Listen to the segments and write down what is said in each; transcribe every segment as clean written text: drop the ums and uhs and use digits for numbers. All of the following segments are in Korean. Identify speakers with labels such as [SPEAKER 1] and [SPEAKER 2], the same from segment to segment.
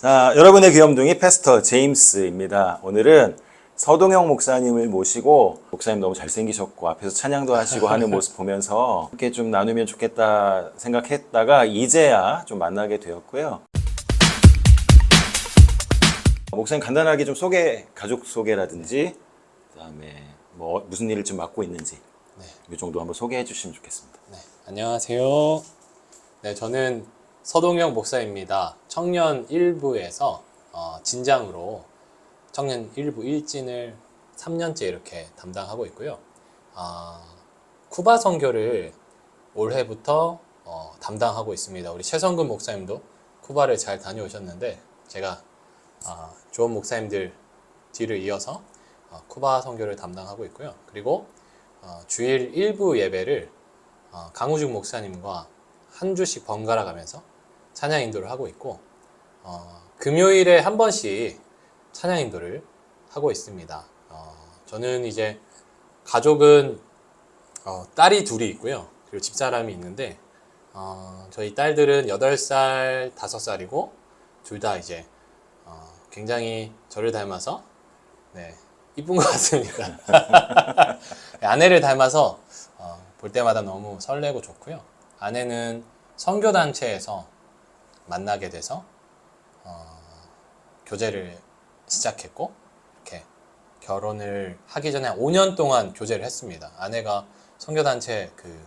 [SPEAKER 1] 자, 여러분의 귀염둥이 패스터 제임스입니다. 오늘은 서동영 목사님을 모시고 목사님 너무 잘생기셨고 앞에서 찬양도 하시고 하는 모습 보면서 함께 좀 나누면 좋겠다 생각했다가 이제야 좀 만나게 되었고요. 목사님 간단하게 좀 가족 소개라든지 그다음에 뭐 무슨 일을 좀 맡고 있는지 이 정도 한번 소개해 주시면 좋겠습니다.
[SPEAKER 2] 네, 안녕하세요. 네, 저는 서동영 목사입니다. 청년 1부에서 진장으로 청년 1부 일진을 3년째 이렇게 담당하고 있고요. 쿠바 선교를 올해부터 담당하고 있습니다. 우리 최성근 목사님도 쿠바를 잘 다녀오셨는데 제가 좋은 목사님들 뒤를 이어서 쿠바 선교를 담당하고 있고요. 그리고 주일 1부 예배를 강우중 목사님과 한 주씩 번갈아 가면서 찬양 인도를 하고 있고 금요일에 한 번씩 찬양 인도를 하고 있습니다. 저는 이제 가족은 딸이 둘이 있고요. 그리고 집사람이 있는데 저희 딸들은 8살, 5살이고 둘 다 이제 굉장히 저를 닮아서 이쁜 것 같습니다. 아내를 닮아서 볼 때마다 너무 설레고 좋고요. 아내는 선교단체에서 만나게 돼서 교제를 시작했고 이렇게 결혼을 하기 전에 5년 동안 교제를 했습니다. 아내가 선교단체 그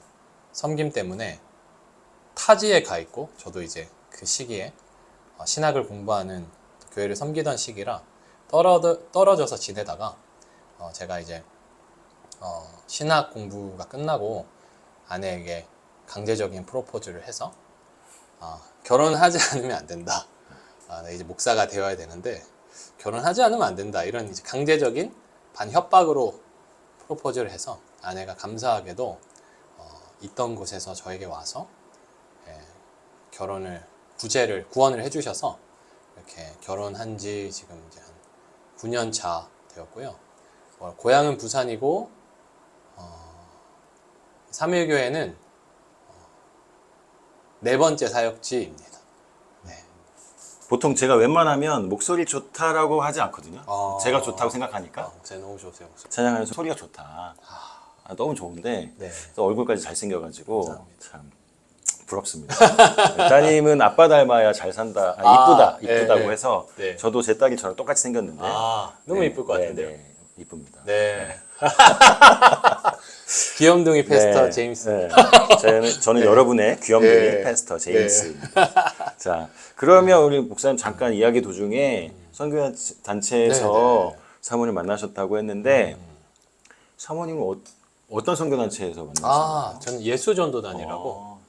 [SPEAKER 2] 섬김 때문에 타지에 가 있고 저도 이제 그 시기에 신학을 공부하는 교회를 섬기던 시기라 떨어져서 지내다가 제가 이제 신학 공부가 끝나고 아내에게 강제적인 프로포즈를 해서 결혼하지 않으면 안 된다. 이제 목사가 되어야 되는데 결혼하지 않으면 안 된다. 이런 이제 강제적인 반협박으로 프로포즈를 해서 아내가 감사하게도 있던 곳에서 저에게 와서 구원을 해주셔서 이렇게 결혼한 지 지금 이제 한 9년 차 되었고요. 고향은 부산이고 삼일교회는 4번째 사역지입니다.
[SPEAKER 1] 보통 제가 웬만하면 목소리 좋다라고 하지 않거든요. 제가 좋다고 생각하니까.
[SPEAKER 2] 목사님 너무 좋으세요. 목소리.
[SPEAKER 1] 찬양하면서 소리가 좋다. 너무 좋은데
[SPEAKER 2] 네.
[SPEAKER 1] 또 얼굴까지 잘생겨가지고
[SPEAKER 2] 감사합니다.
[SPEAKER 1] 참 부럽습니다. 따님은 아빠 닮아야 잘 산다. 이쁘다고
[SPEAKER 2] 네.
[SPEAKER 1] 해서
[SPEAKER 2] 네.
[SPEAKER 1] 저도 제 딸이 저랑 똑같이 생겼는데
[SPEAKER 2] 너무 이쁠 것 같은데요.
[SPEAKER 1] 네, 이쁩니다.
[SPEAKER 2] 네. 귀염둥이 패스터 제임스.
[SPEAKER 1] 저는 여러분의 귀염둥이
[SPEAKER 2] 네.
[SPEAKER 1] 패스터 제임스입니다. 자, 그러면 우리 목사님 잠깐 이야기 도중에 선교단체에서 사모님 만나셨다고 했는데 사모님은 어떤 선교단체에서 만나셨나요?
[SPEAKER 2] 저는 예수전도단이라고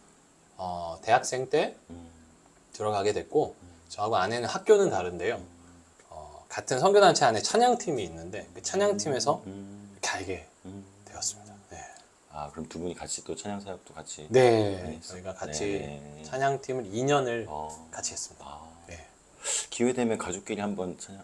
[SPEAKER 2] 대학생 때 들어가게 됐고 저하고 아내는 학교는 다른데요. 같은 선교단체 안에 찬양팀이 있는데 그 찬양팀에서 이렇게 알게 되었습니다. 네.
[SPEAKER 1] 그럼 두 분이 같이 또 찬양 사역도 같이
[SPEAKER 2] 네, 저희가 같이
[SPEAKER 1] 네.
[SPEAKER 2] 찬양팀을 2년을 같이 했습니다. 네.
[SPEAKER 1] 기회 되면 가족끼리 한번 찬양.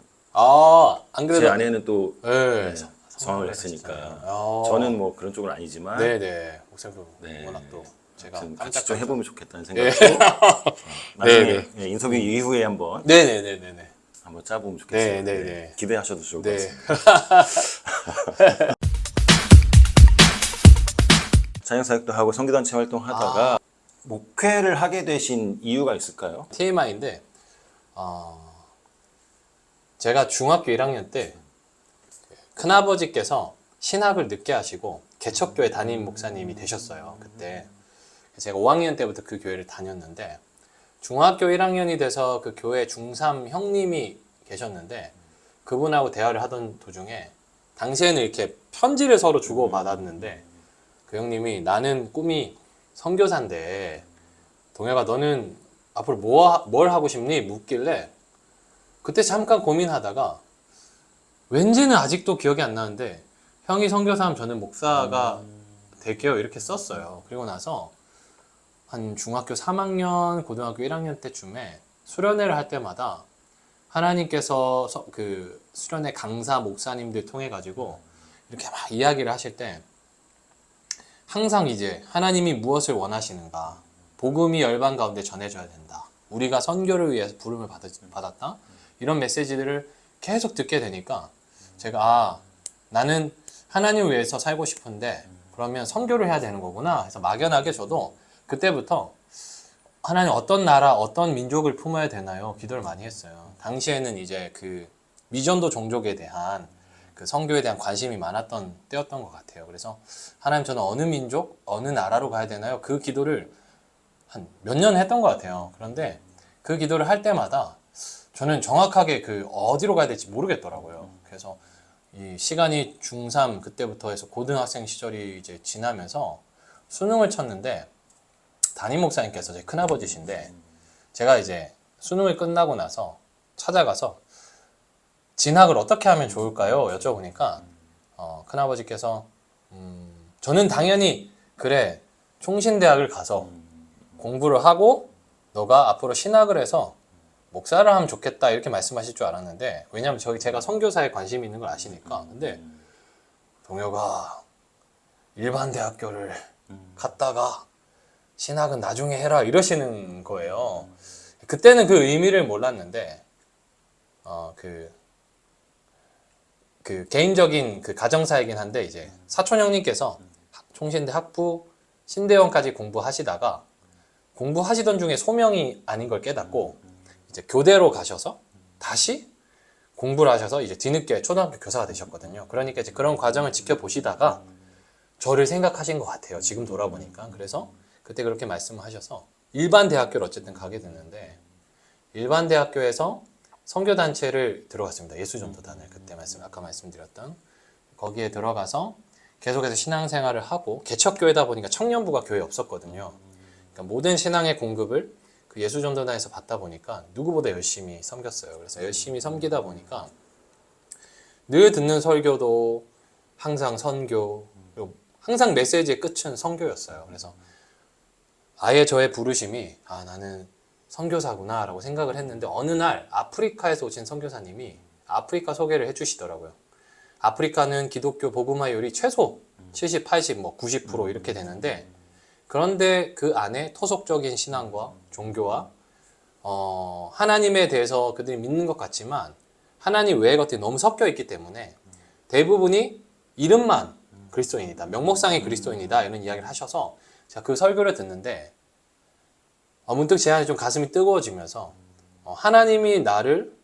[SPEAKER 2] 안 그래도
[SPEAKER 1] 제 아내는 또
[SPEAKER 2] 네.
[SPEAKER 1] 성을 했으니까
[SPEAKER 2] 했잖아요.
[SPEAKER 1] 저는 뭐 그런 쪽은 아니지만
[SPEAKER 2] 네네 목사님도
[SPEAKER 1] 네.
[SPEAKER 2] 워낙 또 제가
[SPEAKER 1] 같이 좀
[SPEAKER 2] 깜짝
[SPEAKER 1] 해보면 좋겠다는 생각이 나중에 인터뷰 이후에 한번
[SPEAKER 2] 네네네네네
[SPEAKER 1] 한번 짜보면 좋겠어요.
[SPEAKER 2] 네네네
[SPEAKER 1] 기대하셔도 좋을 것
[SPEAKER 2] 네.
[SPEAKER 1] 같습니다. 찬양사역도 하고 선교단체 활동하다가 목회를 하게 되신 이유가 있을까요?
[SPEAKER 2] TMI인데 제가 중학교 1학년 때 큰아버지께서 신학을 늦게 하시고 개척교회 담임 목사님이 되셨어요. 그때 제가 5학년 때부터 그 교회를 다녔는데 중학교 1학년이 돼서 그 교회 중3 형님이 계셨는데 그분하고 대화를 하던 도중에 당시에는 이렇게 편지를 서로 주고받았는데 그 형님이 나는 꿈이 선교사인데 동혁아 너는 앞으로 뭘 하고 싶니? 묻길래 그때 잠깐 고민하다가 왠지는 아직도 기억이 안 나는데 형이 선교사하면 저는 목사가 될게요 이렇게 썼어요. 그리고 나서 한 중학교 3학년, 고등학교 1학년 때쯤에 수련회를 할 때마다 하나님께서 그 수련회 강사 목사님들 통해 가지고 이렇게 막 이야기를 하실 때 항상 이제 하나님이 무엇을 원하시는가 복음이 열방 가운데 전해져야 된다. 우리가 선교를 위해서 부름을 받았다. 이런 메시지들을 계속 듣게 되니까 제가 나는 하나님 위해서 살고 싶은데 그러면 선교를 해야 되는 거구나. 그래서 막연하게 저도 그때부터 하나님 어떤 나라, 어떤 민족을 품어야 되나요? 기도를 많이 했어요. 당시에는 이제 그 미전도 종족에 대한 그 선교에 대한 관심이 많았던 때였던 것 같아요. 그래서 하나님 저는 어느 민족, 어느 나라로 가야 되나요? 그 기도를 한 몇 년 했던 것 같아요. 그런데 그 기도를 할 때마다 저는 정확하게 그 어디로 가야 될지 모르겠더라고요. 그래서 이 시간이 중3 그때부터 해서 고등학생 시절이 이제 지나면서 수능을 쳤는데 담임 목사님께서 제 큰아버지신데 제가 이제 수능을 끝나고 나서 찾아가서 진학을 어떻게 하면 좋을까요? 여쭤보니까 큰아버지께서 저는 당연히 그래 총신대학을 가서 공부를 하고 너가 앞으로 신학을 해서 목사를 하면 좋겠다 이렇게 말씀하실 줄 알았는데 왜냐면 제가 선교사에 관심이 있는 걸 아시니까 근데 동혁아 일반 대학교를 갔다가 신학은 나중에 해라 이러시는 거예요. 그때는 그 의미를 몰랐는데 그 개인적인 그 가정사이긴 한데 이제 사촌 형님께서 총신대 학부 신대원까지 공부하시다가 공부하시던 중에 소명이 아닌 걸 깨닫고 이제 교대로 가셔서 다시 공부를 하셔서 이제 뒤늦게 초등학교 교사가 되셨거든요. 그러니까 이제 그런 과정을 지켜보시다가 저를 생각하신 것 같아요. 지금 돌아보니까. 그래서 그때 그렇게 말씀을 하셔서 일반 대학교를 어쨌든 가게 됐는데 일반 대학교에서 선교단체를 들어갔습니다. 예수전도단을 그때 아까 말씀드렸던 거기에 들어가서 계속해서 신앙생활을 하고 개척교회다 보니까 청년부가 교회에 없었거든요. 그러니까 모든 신앙의 공급을 그 예수전도단에서 받다 보니까 누구보다 열심히 섬겼어요. 그래서 열심히 섬기다 보니까 늘 듣는 설교도 항상 선교, 그리고 항상 메시지의 끝은 선교였어요. 그래서 아예 저의 부르심이 나는 선교사구나 라고 생각을 했는데 어느 날 아프리카에서 오신 선교사님이 아프리카 소개를 해주시더라고요. 아프리카는 기독교 복음화율이 최소 70, 80, 90% 이렇게 되는데 그런데 그 안에 토속적인 신앙과 종교와 하나님에 대해서 그들이 믿는 것 같지만 하나님 외의 것들이 너무 섞여 있기 때문에 대부분이 이름만 그리스도인이다. 명목상의 그리스도인이다. 이런 이야기를 하셔서 제가 그 설교를 듣는데 문득 제 안에 좀 가슴이 뜨거워지면서 하나님이 나를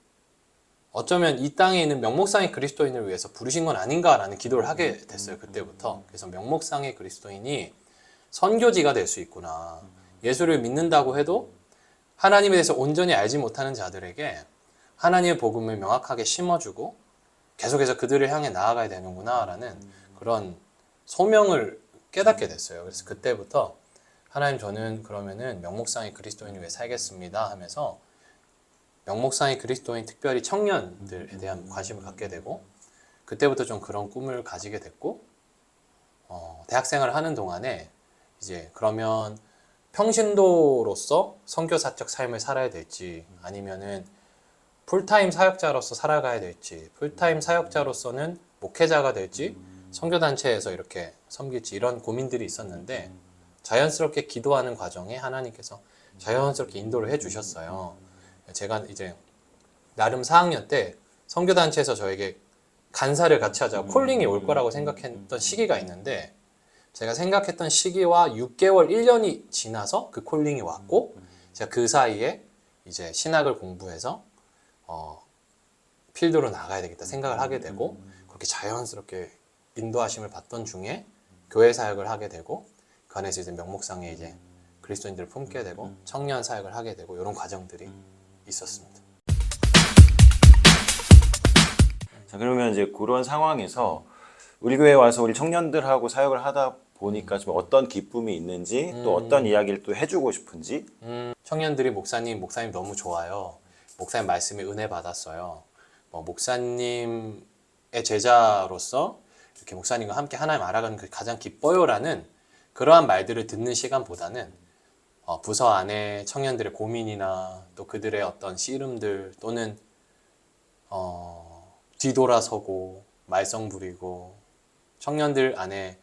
[SPEAKER 2] 어쩌면 이 땅에 있는 명목상의 그리스도인을 위해서 부르신 건 아닌가라는 기도를 하게 됐어요. 그때부터. 그래서 명목상의 그리스도인이 선교지가 될 수 있구나. 예수를 믿는다고 해도 하나님에 대해서 온전히 알지 못하는 자들에게 하나님의 복음을 명확하게 심어주고 계속해서 그들을 향해 나아가야 되는구나 라는 그런 소명을 깨닫게 됐어요. 그래서 그때부터 하나님 저는 그러면은 명목상의 그리스도인을 위해 살겠습니다 하면서 명목상의 그리스도인 특별히 청년들에 대한 관심을 갖게 되고 그때부터 좀 그런 꿈을 가지게 됐고 대학생활을 하는 동안에 이제 그러면 평신도로서 선교사적 삶을 살아야 될지 아니면은 풀타임 사역자로서 살아가야 될지 풀타임 사역자로서는 목회자가 될지 선교단체에서 이렇게 섬길지 이런 고민들이 있었는데 자연스럽게 기도하는 과정에 하나님께서 자연스럽게 인도를 해주셨어요. 제가 이제 나름 4학년 때 선교단체에서 저에게 간사를 같이 하자고 콜링이 올 거라고 생각했던 시기가 있는데 제가 생각했던 시기와 6개월, 1년이 지나서 그 콜링이 왔고 제가 그 사이에 이제 신학을 공부해서 필드로 나가야 되겠다 생각을 하게 되고 그렇게 자연스럽게 인도하심을 받던 중에 교회 사역을 하게 되고 그 안에서 이제 명목상에 이제 그리스도인들을 품게 되고 청년 사역을 하게 되고 이런 과정들이 있었습니다.
[SPEAKER 1] 자, 그러면 이제 그런 상황에서 우리 교회에 와서 우리 청년들하고 사역을 하다 보니까 좀 어떤 기쁨이 있는지 또 어떤 이야기를 또 해주고 싶은지
[SPEAKER 2] 청년들이 목사님 너무 좋아요. 목사님 말씀에 은혜 받았어요. 목사님의 제자로서 이렇게 목사님과 함께 하나님 알아가는 게 가장 기뻐요라는 그러한 말들을 듣는 시간보다는 부서 안에 청년들의 고민이나 또 그들의 어떤 씨름들 또는 뒤돌아서고 말썽 부리고 청년들 안에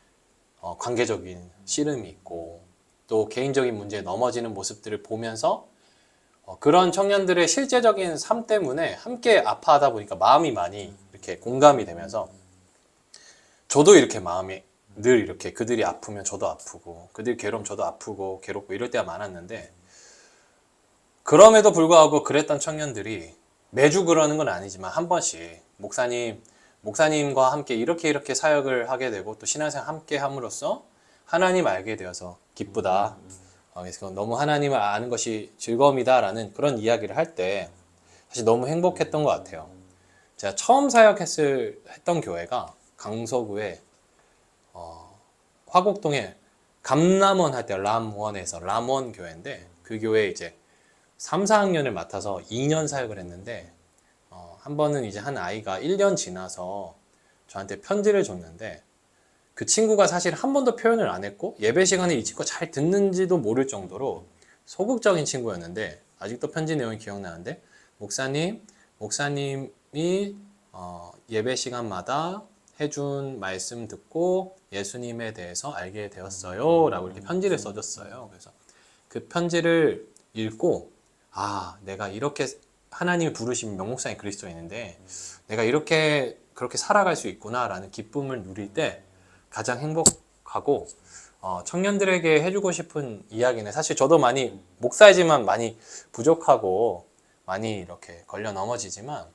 [SPEAKER 2] 관계적인 씨름이 있고 또 개인적인 문제에 넘어지는 모습들을 보면서 그런 청년들의 실제적인 삶 때문에 함께 아파하다 보니까 마음이 많이 이렇게 공감이 되면서 저도 이렇게 마음이 늘 이렇게 그들이 아프면 저도 아프고 그들이 괴로우면 저도 아프고 괴롭고 이럴 때가 많았는데 그럼에도 불구하고 그랬던 청년들이 매주 그러는 건 아니지만 한 번씩 목사님과 함께 이렇게 사역을 하게 되고 또 신앙생활 함께 함으로써 하나님 알게 되어서 기쁘다. 그래서 너무 하나님을 아는 것이 즐거움이다라는 그런 이야기를 할 때 사실 너무 행복했던 것 같아요. 제가 처음 사역했던 교회가 강서구에 화곡동에 감람원 할 때 람원에서 람원 교회인데 그 교회에 이제 3, 4학년을 맡아서 2년 사역을 했는데 한 번은 이제 한 아이가 1년 지나서 저한테 편지를 줬는데 그 친구가 사실 한 번도 표현을 안 했고 예배 시간에 이 친구가 잘 듣는지도 모를 정도로 소극적인 친구였는데 아직도 편지 내용이 기억나는데 목사님이 예배 시간마다 해준 말씀 듣고 예수님에 대해서 알게 되었어요 라고 이렇게 편지를 써줬어요. 그래서 그 편지를 읽고 내가 이렇게 하나님이 부르신 명목상의 그리스도인인데 내가 그렇게 살아갈 수 있구나 라는 기쁨을 누릴 때 가장 행복하고 청년들에게 해주고 싶은 이야기는 사실 저도 많이 목사이지만 많이 부족하고 많이 이렇게 걸려 넘어지지만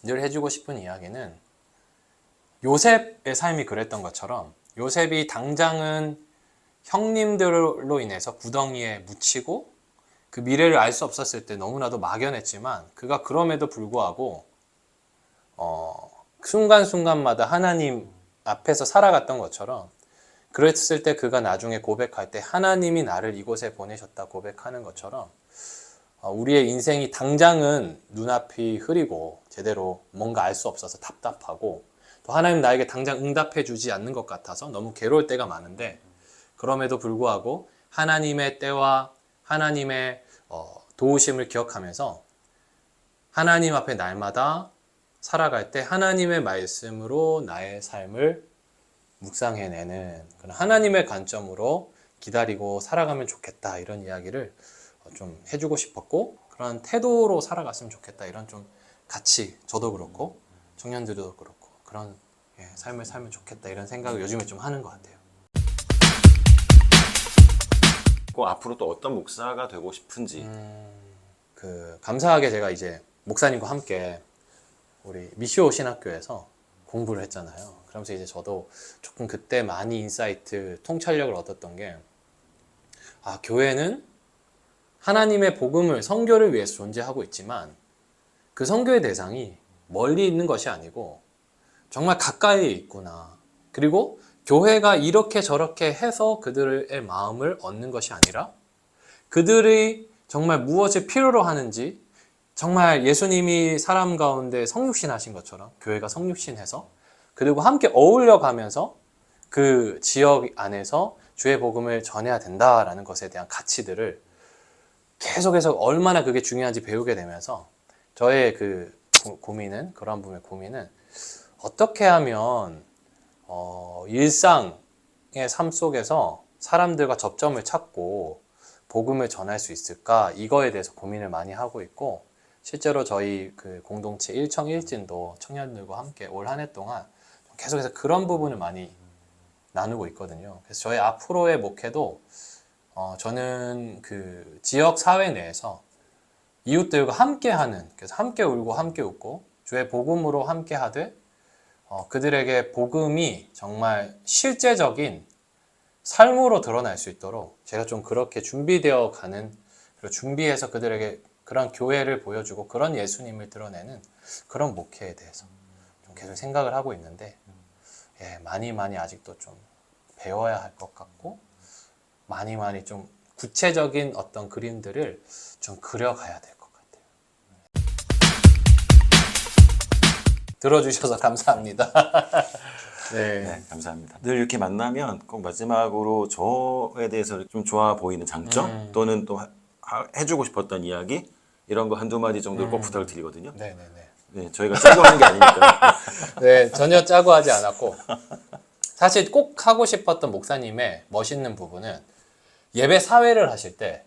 [SPEAKER 2] 늘 해주고 싶은 이야기는 요셉의 삶이 그랬던 것처럼 요셉이 당장은 형님들로 인해서 구덩이에 묻히고 그 미래를 알 수 없었을 때 너무나도 막연했지만 그가 그럼에도 불구하고 순간순간마다 하나님 앞에서 살아갔던 것처럼 그랬을 때 그가 나중에 고백할 때 하나님이 나를 이곳에 보내셨다 고백하는 것처럼 우리의 인생이 당장은 눈앞이 흐리고 제대로 뭔가 알 수 없어서 답답하고 또 하나님 나에게 당장 응답해 주지 않는 것 같아서 너무 괴로울 때가 많은데 그럼에도 불구하고 하나님의 때와 하나님의 도우심을 기억하면서 하나님 앞에 날마다 살아갈 때 하나님의 말씀으로 나의 삶을 묵상해내는 그런 하나님의 관점으로 기다리고 살아가면 좋겠다 이런 이야기를 좀 해주고 싶었고 그런 태도로 살아갔으면 좋겠다 이런 좀 같이 저도 그렇고 청년들도 그렇고 그런 삶을 살면 좋겠다 이런 생각을 요즘에 좀 하는 것 같아요.
[SPEAKER 1] 앞으로 또 어떤 목사가 되고 싶은지.
[SPEAKER 2] 감사하게 제가 이제 목사님과 함께 우리 미시오 신학교에서 공부를 했잖아요. 그러면서 이제 저도 조금 그때 많이 인사이트, 통찰력을 얻었던 게 교회는 하나님의 복음을, 선교를 위해서 존재하고 있지만 그 선교의 대상이 멀리 있는 것이 아니고 정말 가까이에 있구나. 그리고 교회가 이렇게 저렇게 해서 그들의 마음을 얻는 것이 아니라 그들이 정말 무엇을 필요로 하는지 정말 예수님이 사람 가운데 성육신 하신 것처럼 교회가 성육신해서 그리고 함께 어울려 가면서 그 지역 안에서 주의 복음을 전해야 된다라는 것에 대한 가치들을 계속해서 얼마나 그게 중요한지 배우게 되면서 저의 그 고민은 그런 부분의 고민은 어떻게 하면 일상의 삶 속에서 사람들과 접점을 찾고 복음을 전할 수 있을까 이거에 대해서 고민을 많이 하고 있고 실제로 저희 그 공동체 일청일진도 청년들과 함께 올 한 해 동안 계속해서 그런 부분을 많이 나누고 있거든요. 그래서 저희 앞으로의 목회도 저는 그 지역 사회 내에서 이웃들과 함께하는 그래서 함께 울고 함께 웃고 주의 복음으로 함께하되 그들에게 복음이 정말 실제적인 삶으로 드러날 수 있도록 제가 좀 그렇게 준비되어 가는 그리고 준비해서 그들에게 그런 교회를 보여주고 그런 예수님을 드러내는 그런 목회에 대해서 좀 계속 생각을 하고 있는데 많이 아직도 좀 배워야 할 것 같고 많이 좀 구체적인 어떤 그림들을 좀 그려가야 될 것 같아요. 들어주셔서 감사합니다.
[SPEAKER 1] 네, 감사합니다. 늘 이렇게 만나면 꼭 마지막으로 저에 대해서 좀 좋아 보이는 장점 또는 또 해주고 싶었던 이야기 이런 거 한두 마디 정도를 꼭 부탁을 드리거든요. 네, 저희가 짜고 하는 게 아니니까.
[SPEAKER 2] 네, 전혀 짜고 하지 않았고 사실 꼭 하고 싶었던 목사님의 멋있는 부분은 예배 사회를 하실 때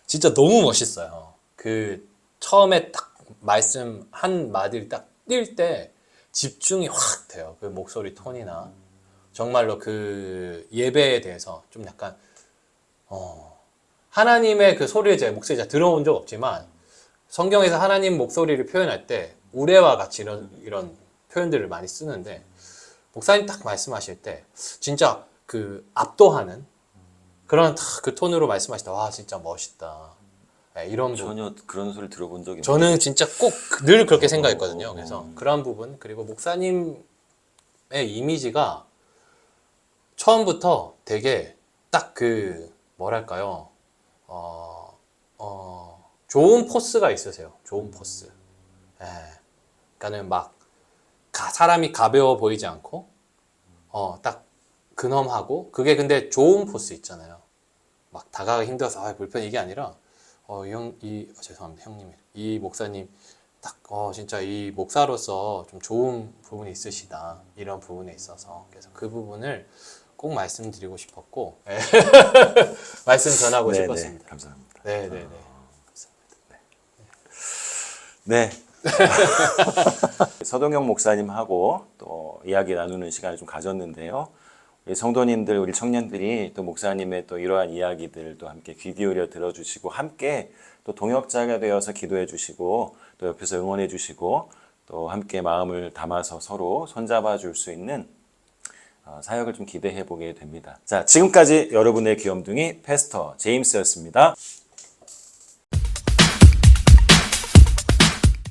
[SPEAKER 2] 진짜 너무 멋있어요. 그 처음에 딱 말씀 한 마디를 딱 뛸 때 집중이 확 돼요. 그 목소리 톤이나 정말로 그 예배에 대해서 좀 약간 하나님의 그 소리를 제 목소리 잘 들어본 적 없지만 성경에서 하나님 목소리를 표현할 때 우레와 같이 이런 표현들을 많이 쓰는데 목사님 딱 말씀하실 때 진짜 그 압도하는 그런 딱 그 톤으로 말씀하실 때 와 진짜 멋있다. 네, 이런 부분.
[SPEAKER 1] 전혀 그런 소리 들어본 적이
[SPEAKER 2] 저는 진짜 꼭 늘 그렇게 생각했거든요. 그래서 그런 부분 그리고 목사님의 이미지가 처음부터 되게 딱 그 뭐랄까요 좋은 포스가 있으세요. 좋은 포스. 예. 그러니까는 막 사람이 가벼워 보이지 않고 딱 근엄하고 그게 근데 좋은 포스 있잖아요. 막 다가가기 힘들어서 불편 이게 아니라 죄송합니다 형님 이 목사님 딱 진짜 이 목사로서 좀 좋은 부분이 있으시다 이런 부분에 있어서 그래서 그 부분을 꼭 말씀드리고 싶었고 예. 말씀 전하고
[SPEAKER 1] 네네,
[SPEAKER 2] 싶었습니다.
[SPEAKER 1] 감사합니다.
[SPEAKER 2] 네네네.
[SPEAKER 1] 네. 서동영 목사님하고 또 이야기 나누는 시간을 좀 가졌는데요. 우리 성도님들, 우리 청년들이 또 목사님의 또 이러한 이야기들도 함께 귀 기울여 들어주시고 함께 또 동역자가 되어서 기도해 주시고 또 옆에서 응원해 주시고 또 함께 마음을 담아서 서로 손잡아 줄 수 있는 사역을 좀 기대해 보게 됩니다. 자, 지금까지 여러분의 귀염둥이 패스터 제임스였습니다.